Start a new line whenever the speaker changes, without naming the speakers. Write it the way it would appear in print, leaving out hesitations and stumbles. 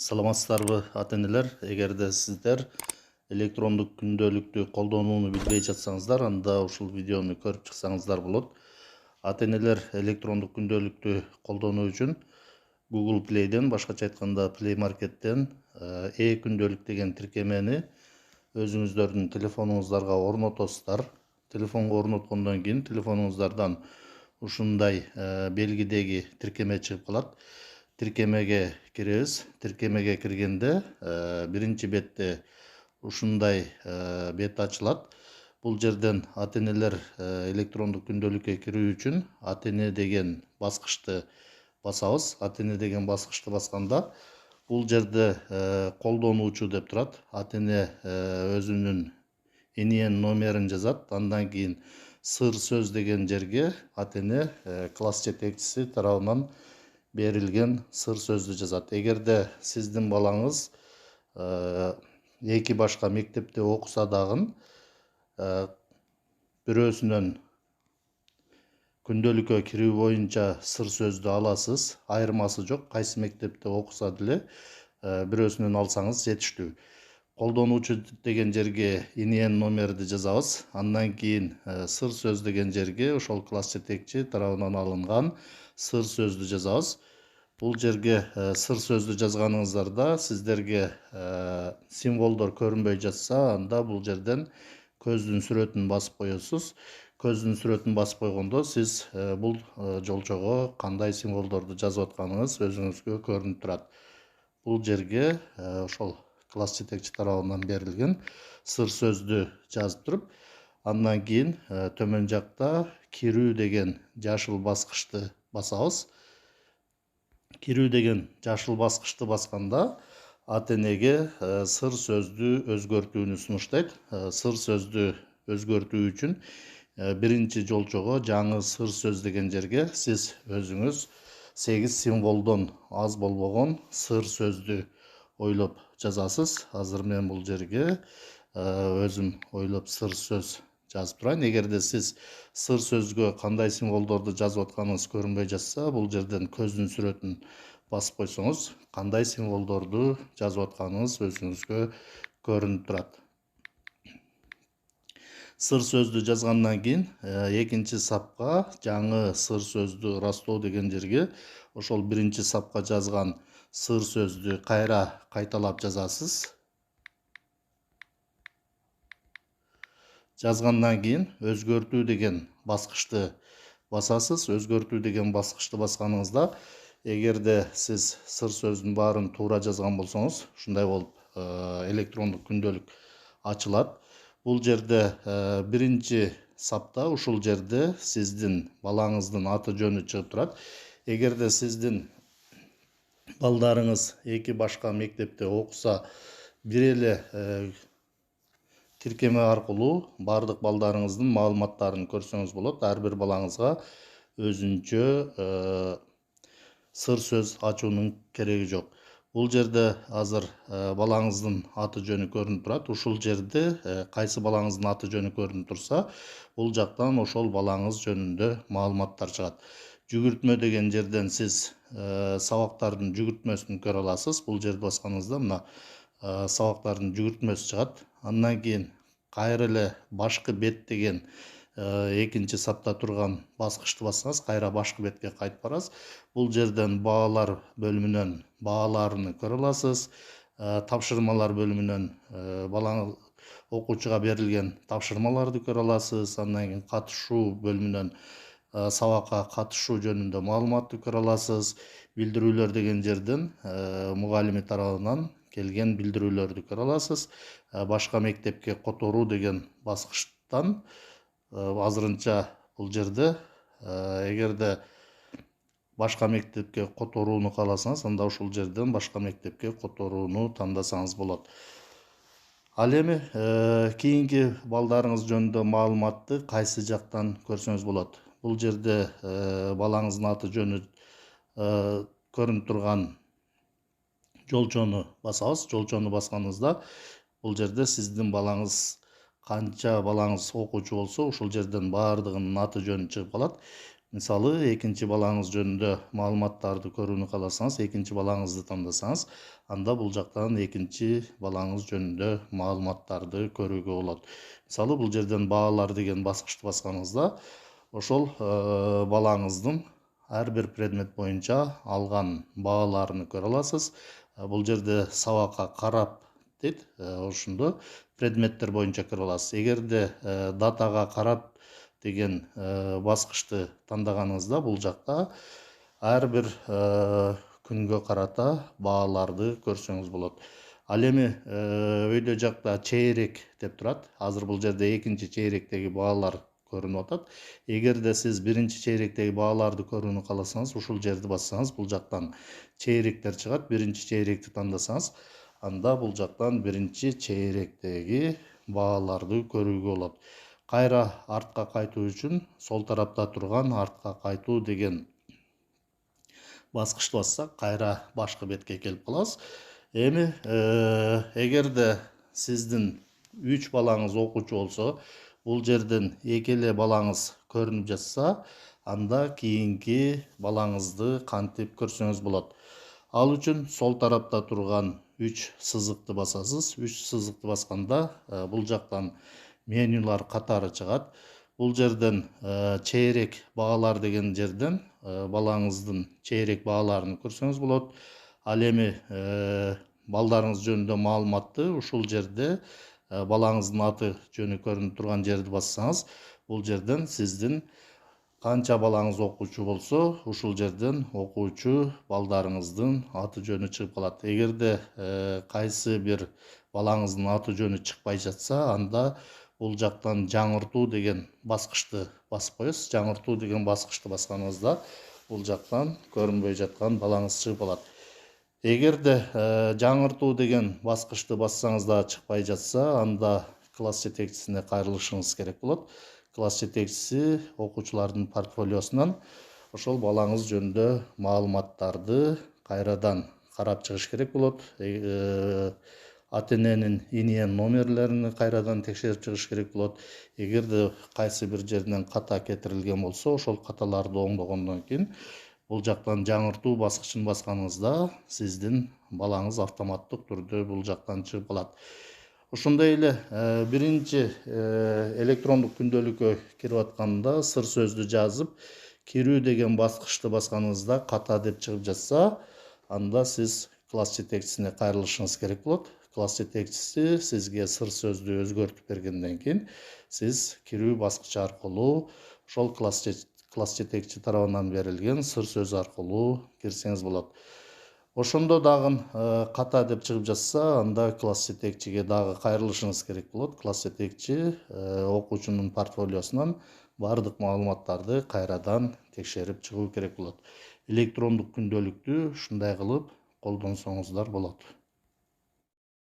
Саламатсыздарбы ата-энелер? Эгерде сиздер электрондук күндөлүктү колдонууну билбей жатсаңыздар, анда ушул видеону көрүп чыксаңыздар болот. Ата-энелер электрондук күндөлүктү колдонуу үчүн Google Play'ден, башкача айтканда Play Market'тен күндөлүк деген тиркемени өзүңүздөрдүн телефонуңуздарга орнотосуздар. Телефонго орноткондон кийин телефонуңуздардан ушундай белгидеги тиркеме чыгып калат. Тиркемеге киребиз. Тиркемеге киргенде биринчи бетте ушундай бет ачылат. Бул жерден ата-энелер электрондук күндөлүккө кирүү үчүн ата-эне деген баскычты басабыз. Ата-эне деген баскычты басканда бул жерде колдонуучу деп турат. Ата-эне өзүнүн эниен номерин жазат. Андан кийин сыр сөз деген жерге ата-эне класс жетекчиси тарабынан берилген сыр сөздү жазат. Эгерде сиздин балаңыз эки башка мектепте окуса дагы бирөөсүнөн күндөлүккө кирүү боюнча сыр сөздү аласыз. Айырмасы жок. Кайсы мектепте окуса деле бирөөсүнөн алсаңыз жетиштүү. Колдонуучу деген жерге эниен номерди жазабыз. Андан кийин сыр сөз деген жерге ошол класс жетекчи тарабынан алынган сыр сөздү жазабыз. Бул жерге сыр сөздү жазганыңыздарда сиздерге символдор көрүнбөй жатса, анда бул жерден көздүн сүрөтүн басып коесуз. Көздүн сүрөтүн басып койгондо сиз бул жолчого кандай символдорду жазып атканыңыз өзүңүзгө көрүнүп турат. Бул жерге ошол класс жетекчи тарабынан берилген сыр сөздү жазып туруп, андан кийин төмөн жакта кирүү деген жашыл баскычты басабыз. Кирүү деген жашыл баскычты басканда ата-энеге сыр сөздү өзгөртүүнү сунуштайт. Сыр сөздү өзгөртүү үчүн биринчи жолчого жаңы сыр сөз деген жерге сиз өзүңүз 8 символдон аз болбогон сыр сөздү ойлоп жазасыз. Азыр мен бул жерге өзүм ойлоп сыр сөз жазып турайын. Эгерде сиз сыр сөзгө кандай символдорду жазып атканыңыз көрүнбөй жатса, бул жерден көздүн сүрөтүн басып койсоңуз, кандай символдорду жазып атканыңыз өзүңүзгө көрүнүп турат. Сыр сөздү жазгандан кийин экинчи сапка жаңы сыр сөздү ырастоо деген жерге ошол биринчи сапка жазган сыр сөздү кайра кайталап жазасыз. Жазгандан кийин өзгөртүү деген баскычты басасыз. Өзгөртүү деген баскычты басканыңызда, эгерде сиз сыр сөздүн баарын туура жазган болсоңуз, ушундай болуп электрондук күндөлүк ачылат. Бул жерде биринчи сапта ушул жерде сиздин балаңыздын аты жөнү чыгып турат. Эгерде сиздин балдарыңыз эки башка мектепте окуса, бир эле тиркеме аркылуу бардык балдарыңыздын маалыматтарын көрсөңүз болот. Ар бир балаңызга өзүнчө сыр сөз ачуунун кереги жок. Бул жерде азыр балаңыздын аты жөнү көрүнүп турат. Ушул жерде кайсы балаңыздын аты жөнү көрүнүп турса, бул жактан ошол балаңыз жөнүндө маалыматтар чыгат. Жүгүртмө деген жерден сиз сабактардын жүгүртмөсүн көрө аласыз. Бул жерди басканыңызда мына сабактардын жүгүртмөсү чыгат. Андан кийин кайра эле башкы бет деген экинчи сапта турган баскычты бассаңыз, кайра башкы бетке кайтып барасыз. Бул жерден баалар бөлүмүнөн бааларны көрө аласыз. Тапшырмалар бөлүмүнөн балаңыз окуучуга берилген тапшырмаларды көрө аласыз. Андан кийин катышуу бөлүмүнөн сабакка катышуу жөнүндө маалыматты көрө аласыз. Билдирүүлөр деген жерден мугалими тарабынан келген билдирүүлөрдү көрө аласыз. Башка мектепке которуу деген баскычтан азырынча бул жерде эгерде башка мектепке которууну кааласаңыз, анда ушул жерден башка мектепке которууну тандасаңыз болот. Ал эми кийинки балдарыңыз жөнүндө маалыматты кайсы жактан көрсөңүз болот? Бул жерде балаңыздын аты жөнү көрүнүп турган жолчону басабыз. Жолчону басканыңызда бул жерде сиздин балаңыз канча балаңыз окуучу болсо, ушул жерден баардыгынын аты жөнү чыгып калат. Мисалы, экинчи балаңыз жөнүндө маалыматтарды көрүүнү кааласаңыз, экинчи балаңызды тандасаңыз, анда бул жактан экинчи балаңыз жөнүндө маалыматтарды көрүүгө болот. Мисалы, бул жерден баалар деген баскычты басканыңызда, ошол балаңыздын ар бир предмет боюнча алган бааларын көрө аласыз. Бул жерде сабакка карап дейт, ошондо предметтер боюнча көрө аласыз. Эгерде датага карап деген баскычты тандаганыңызда, бул жакта ар бир күнгө карата бааларды көрсөңүз болот. Ал эми өйдө жакта чейрек деп турат. Азыр бул жерде экинчи чейректеги баалар көрүнүп атат. Эгерде сиз биринчи чейректеги бааларды көрүүнү кааласаңыз, ушул жерди бассаңыз, бул жактан чейректер чыгат. Биринчи чейректи тандасаңыз, анда бул жактан биринчи чейректеги бааларды көрүүгө болот. Кайра артка кайтуу үчүн сол тарапта турган артка кайтуу деген баскычты бассак, кайра башкы бетке келип калабыз. Эми эгерде сиздин 3 балаңыз окуучу болсо, бул жерден 2 эле балаңыз көрүнүп жатса, анда кийинки балаңызды кантип көрсөңүз болот. Ал үчүн сол тарапта турган 3 сызыкты басасыз. 3 сызыкты басканда бул жактан менюлар катары чыгат. Бул жерден чейрек баалар деген жерден балаңыздын чейрек бааларын көрсөңүз болот. Ал эми балдарыңыз жөнүндө маалыматты ушул жерде балаңыздын аты жөнү көрүнүп турган жерди бассаңыз, бул жерден сиздин канча балаңыз окуучу болсо, ушул жерден окуучу балдарыңыздын аты жөнү чыгып калат. Эгерде кайсы бир балаңыздын аты жөнү чыкпай жатса, анда бул жактан жаңыртуу деген баскычты басып коесуз. Жаңыртуу деген баскычты басканыңызда бул жактан көрүнбөй жаткан балаңыз чыгып алат. Эгерде жаңыртуу деген баскычты бассаңыз да чыкпай жатса, анда класс жетекчисине кайрылышыңыз керек болот. Класс жетекчиси окуучулардын портфолиосунан ошол балаңыз жөнүндө маалыматтарды кайрадан карап чыгыш керек болот. ата-эненин иниен номерлерин кайрадан текшерип чыгыш керек болот. Эгерде кайсы бир жеринен ката кетирилген болсо, ошол каталарды оңдогондон кийин бул жактан жаңыртуу баскычын басканыңызда сиздин балаңыз автоматтык түрдө бул жактан чыгып калат. Ошондой эле биринчи электрондук күндөлүккө кирип атканда сыр сөздү жазып, кирүү деген баскычты басканыңызда ката деп чыгып жатса, анда сиз класс жетекчисине кайрылышыңыз керек болот. Класс жетекчиси сизге сыр сөздү өзгөртүп бергенден кийин, сиз кирүү баскычы аркылуу ошол класс жетекчи тарабынан берилген сыр сөз аркылуу кирсеңиз болот. Ошондо дагы ката деп чыгып жатса, анда класс жетекчиге дагы кайрылышыңыз керек болот. Класс жетекчи окуучунун портфолиосунан бардык маалыматтарды кайрадан текшерип чыгуу керек болот. Электрондук күндөлүктү ушундай кылып колдонсоңуздар болот.